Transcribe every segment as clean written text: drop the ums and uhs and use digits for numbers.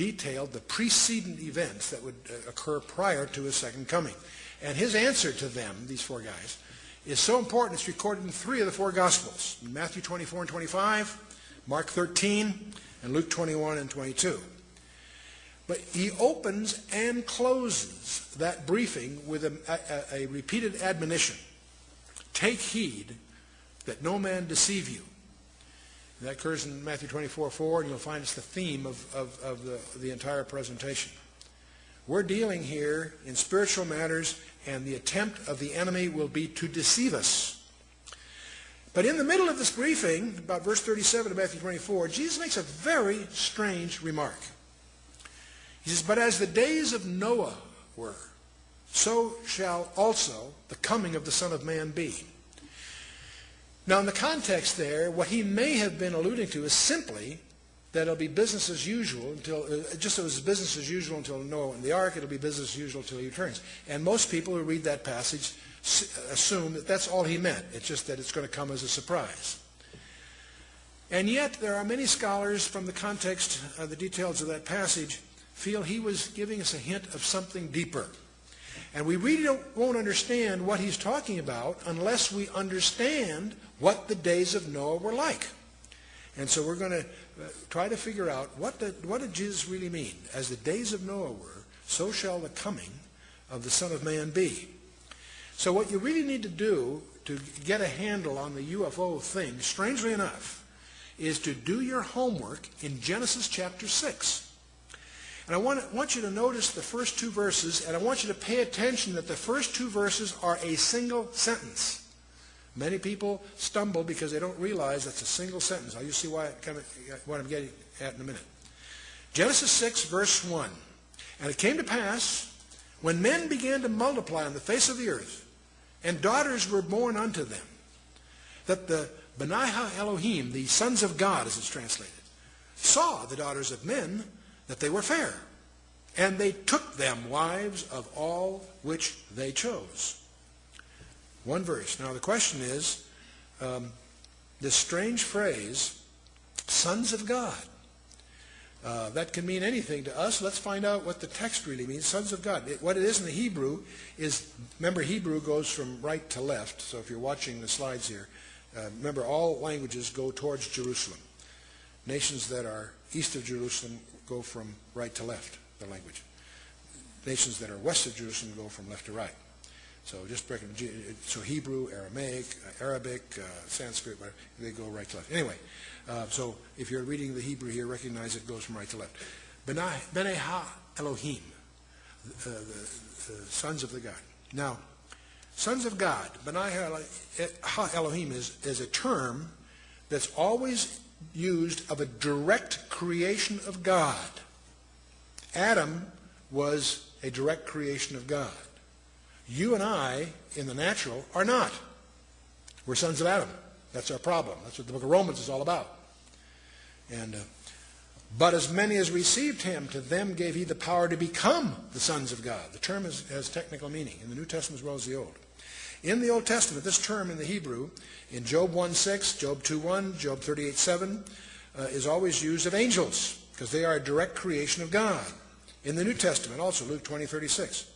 detailed the precedent events that would occur prior to his second coming. And his answer to them, these four guys, is so important it's recorded in 3 of the 4 Gospels, in Matthew 24 and 25, Mark 13, and Luke 21 and 22. But he opens and closes that briefing with a repeated admonition. Take heed that no man deceive you. And that occurs in Matthew 24:4, and you'll find it's the theme of the entire presentation. We're dealing here in spiritual matters, and the attempt of the enemy will be to deceive us. But in the middle of this briefing, about verse 37 of Matthew 24, Jesus makes a very strange remark. He says, but as the days of Noah were, so shall also the coming of the Son of Man be. Now, in the context there, what he may have been alluding to is simply that it'll be business as usual until, just as it was business as usual until Noah and the ark, it'll be business as usual until he returns. And most people who read that passage assume that that's all he meant. It's just that it's going to come as a surprise. And yet, there are many scholars from the context, the details of that passage, feel he was giving us a hint of something deeper. And we really won't understand what he's talking about unless we understand what the days of Noah were like. And so we're going to try to figure out what did Jesus really mean? As the days of Noah were, so shall the coming of the Son of Man be. So what you really need to do to get a handle on the UFO thing, strangely enough, is to do your homework in Genesis chapter 6. And I want you to notice the first 2 verses, and I want you to pay attention that the first 2 verses are a single sentence. Many people stumble because they don't realize that's a single sentence. I'll just see what I'm getting at in a minute. Genesis 6, verse 1. And it came to pass, when men began to multiply on the face of the earth, and daughters were born unto them, that the Benaiah Elohim, the sons of God, as it's translated, saw the daughters of men, that they were fair, and they took them wives of all which they chose. 1 verse. Now the question is, this strange phrase, sons of God, that can mean anything to us. Let's find out what the text really means, sons of God. What it is in the Hebrew is, remember, Hebrew goes from right to left, so if you're watching the slides here, remember all languages go towards Jerusalem. Nations that are east of Jerusalem go from right to left, the language. Nations that are west of Jerusalem go from left to right. So just breaking, so Hebrew, Aramaic, Arabic, Sanskrit, whatever, they go right to left. Anyway, so if you're reading the Hebrew here, recognize it goes from right to left. Benaiah Elohim, the sons of the God. Now, sons of God, Benaiah Elohim is a term that's always used of a direct creation of God. Adam was a direct creation of God. You and I, in the natural, are not. We're sons of Adam. That's our problem. That's what the book of Romans is all about. And but as many as received him, to them gave he the power to become the sons of God. The term has technical meaning in the New Testament as well as the Old. In the Old Testament, this term in the Hebrew, in Job 1:6, Job 2:1, Job 38:7, is always used of angels, because they are a direct creation of God. In the New Testament, also, Luke 20:36.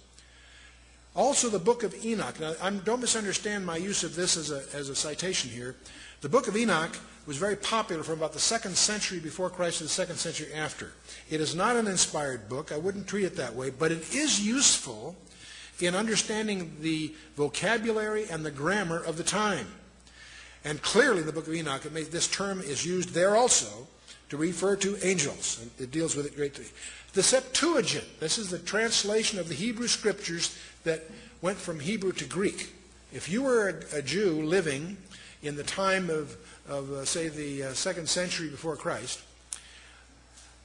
Also, the book of Enoch. Now, don't misunderstand my use of this as a citation here. The book of Enoch was very popular from about the 2nd century before Christ to the 2nd century after. It is not an inspired book. I wouldn't treat it that way, but it is useful in understanding the vocabulary and the grammar of the time. And clearly in the book of Enoch, this term is used there also to refer to angels. And it deals with it greatly. The Septuagint, this is the translation of the Hebrew scriptures that went from Hebrew to Greek. If you were a Jew living in the time of say, the 2nd century before Christ,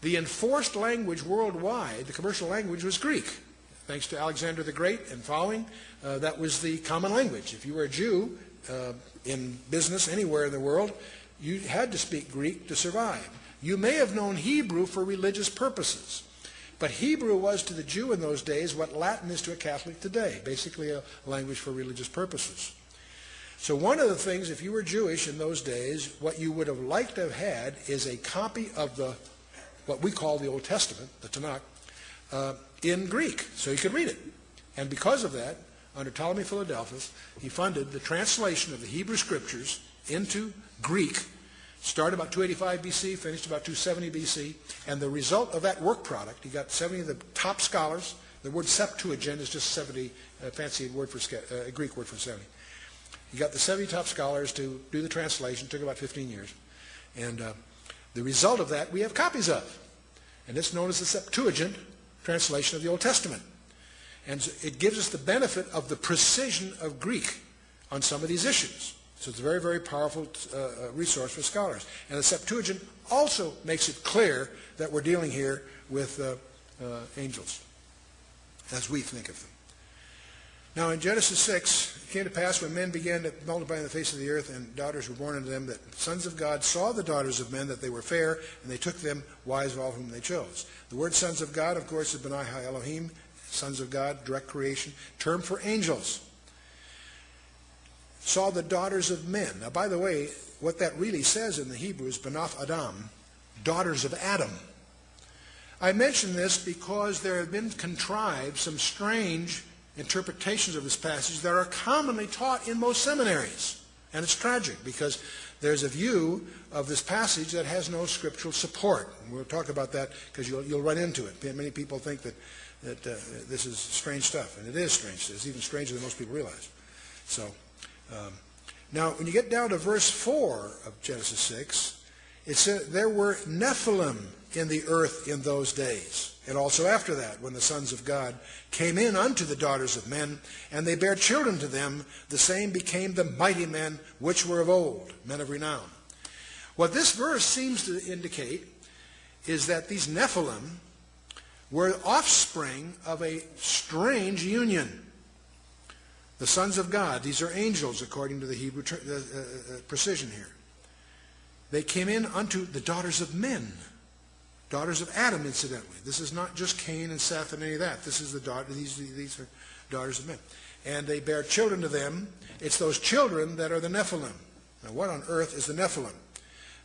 the enforced language worldwide, the commercial language, was Greek. Thanks to Alexander the Great and following, that was the common language. If you were a Jew in business anywhere in the world, you had to speak Greek to survive. You may have known Hebrew for religious purposes, but Hebrew was to the Jew in those days what Latin is to a Catholic today, basically a language for religious purposes. So one of the things, if you were Jewish in those days, what you would have liked to have had is a copy of the what we call the Old Testament, the Tanakh, in Greek, so he could read it. And because of that, under Ptolemy Philadelphus, he funded the translation of the Hebrew Scriptures into Greek, started about 285 BC, finished about 270 BC, and the result of that work product, he got 70 of the top scholars. The word Septuagint is just 70, a fancy word for a Greek word for 70. He got the 70 top scholars to do the translation. It took about 15 years. And the result of that we have copies of. And it's known as the Septuagint translation of the Old Testament. And it gives us the benefit of the precision of Greek on some of these issues. So it's a very, very powerful resource for scholars. And the Septuagint also makes it clear that we're dealing here with angels, as we think of them. Now in Genesis 6, it came to pass when men began to multiply on the face of the earth, and daughters were born unto them, that sons of God saw the daughters of men, that they were fair, and they took them wives of all whom they chose. The word sons of God, of course, is Benai Ha Elohim, sons of God, direct creation, term for angels. Saw the daughters of men. Now, by the way, what that really says in the Hebrew is Banath Adam, daughters of Adam. I mention this because there have been contrived some strange interpretations of this passage that are commonly taught in most seminaries. And it's tragic because there's a view of this passage that has no scriptural support. And we'll talk about that because you'll run into it. Many people think that this is strange stuff, and it is strange. It's even stranger than most people realize. So, now when you get down to verse 4 of Genesis 6, it says, there were Nephilim in the earth in those days, and also after that, when the sons of God came in unto the daughters of men, and they bare children to them, the same became the mighty men which were of old, men of renown. What this verse seems to indicate is that these Nephilim were offspring of a strange union. The sons of God, these are angels according to the Hebrew precision here. They came in unto the daughters of men. Daughters of Adam, incidentally. This is not just Cain and Seth and any of that. This is these are daughters of men. And they bear children to them. It's those children that are the Nephilim. Now, what on earth is the Nephilim?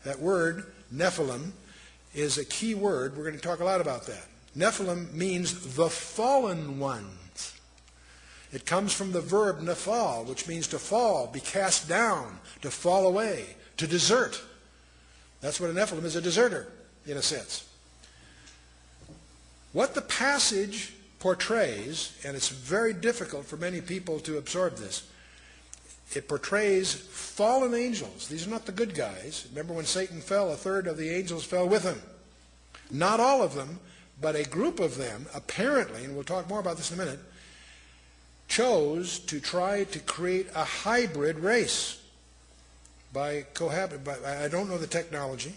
That word, Nephilim, is a key word. We're going to talk a lot about that. Nephilim means the fallen ones. It comes from the verb nephal, which means to fall, be cast down, to fall away, to desert. That's what a Nephilim is, a deserter, in a sense. What the passage portrays, and it's very difficult for many people to absorb this, it portrays fallen angels. These are not the good guys. Remember when Satan fell, a third of the angels fell with him. Not all of them, but a group of them, apparently, and we'll talk more about this in a minute, chose to try to create a hybrid race by I don't know the technology.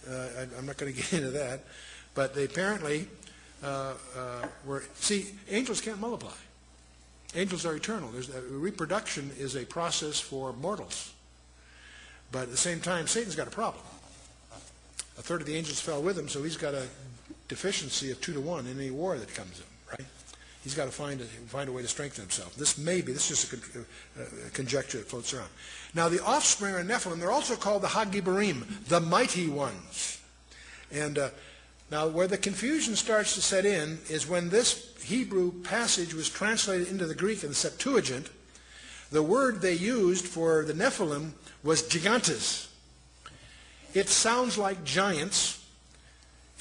I'm not going to get into that. But they apparently were... See, angels can't multiply. Angels are eternal. Reproduction is a process for mortals. But at the same time, Satan's got a problem. A third of the angels fell with him, so he's got a deficiency of 2 to 1 in any war that comes in, right? He's got to find a way to strengthen himself. This is just a conjecture that floats around. Now, the offspring of Nephilim, they're also called the Hagibarim, the mighty ones. And now, where the confusion starts to set in is when this Hebrew passage was translated into the Greek in the Septuagint, the word they used for the Nephilim was gigantes. It sounds like giants,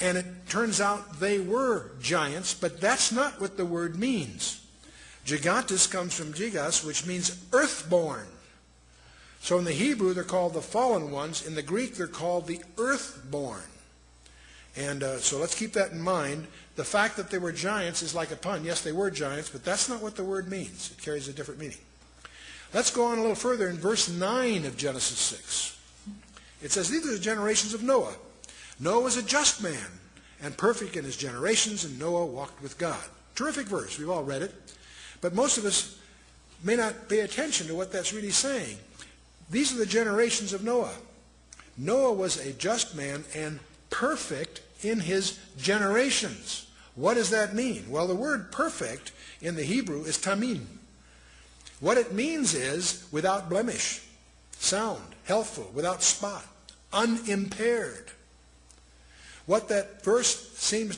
and it turns out they were giants, but that's not what the word means. Gigantes comes from gigas, which means earthborn. So in the Hebrew, they're called the fallen ones. In the Greek, they're called the earthborn. And so let's keep that in mind. The fact that they were giants is like a pun. Yes, they were giants, but that's not what the word means. It carries a different meaning. Let's go on a little further in verse 9 of Genesis 6. It says, these are the generations of Noah. Noah was a just man and perfect in his generations, and Noah walked with God. Terrific verse. We've all read it. But most of us may not pay attention to what that's really saying. These are the generations of Noah. Noah was a just man and perfect in his generations. What does that mean? Well, the word perfect in the Hebrew is tamim. What it means is without blemish, sound, healthful, without spot, unimpaired. What that verse seems to